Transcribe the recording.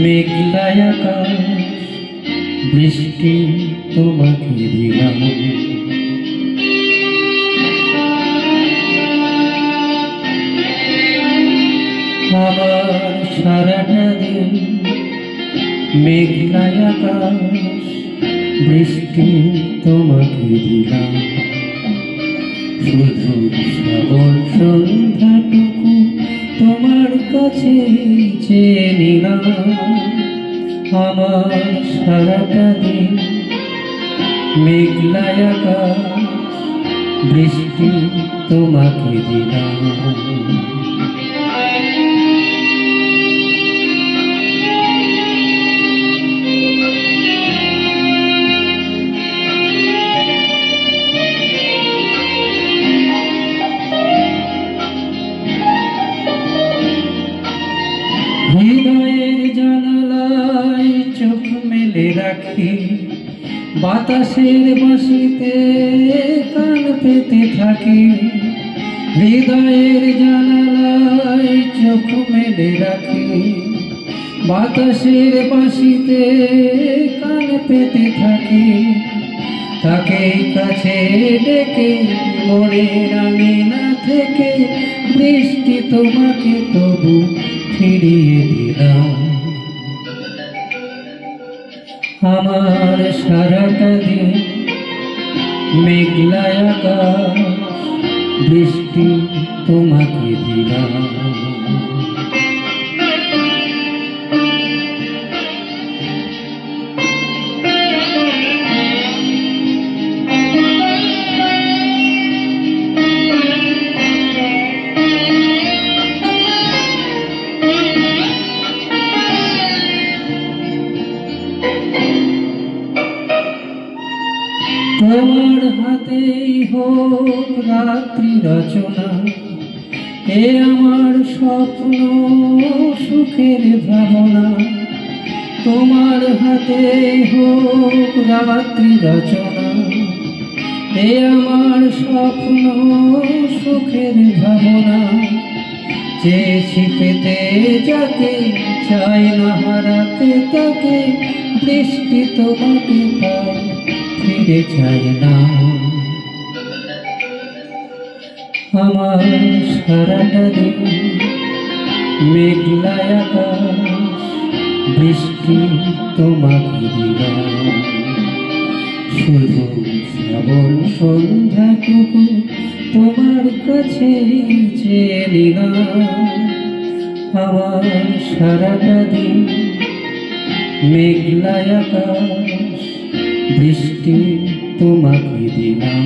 মেঘলা আকাশ বৃষ্টি তোমাকে দিলাম। আমার সারাটা দিন মেঘলা আকাশ বৃষ্টি তোমাকে দিলাম। শুধু শ্রাবণ সন্ধ্যাটুকু তোমার কাছে চেয়ে নিলাম। আমার সারাটা দিন মেঘলা আকাশ বৃষ্টি তোমাকে দিলাম। হৃদয়ের জানালায় চোখ মেলে রাখি, বাতাসের বাঁশিতে কান পেতে থাকি। হৃদয়ের জানালায় চোখ মেলে রাখি, বাতাসের বাঁশিতে কান পেতে থাকি। তাকে কাছে ডেকে মনের আঙিনা থেকে বৃষ্টি তোমাকে তবু ফিরিয়ে দিলাম। আমার সারাটা দিন মেঘলা আকাশ বৃষ্টি তোমাকে দিলাম। তোমার হাতেই হোক রাত্রি রচনা, এ আমার স্বপ্ন সুখের ভাবনা। তোমার হাতেই হোক রাত্রি রচনা, এ আমার স্বপ্ন সুখের ভাবনা। চেয়েছি পেতে যাকে, চাই না হারাতে তাকে, বৃষ্টি তোমাকে পাই ফিরে চাই না। আমার সারাটা দিন মেঘলা আকাশ বৃষ্টি তোমাকে দিলাম। শুধু শ্রাবণ সন্ধ্যাটুকু তোমার কাছে চেয়ে নিলাম। আমার সারাটা দিন মেঘলা আকাশ বৃষ্টি তোমাকে দিলাম।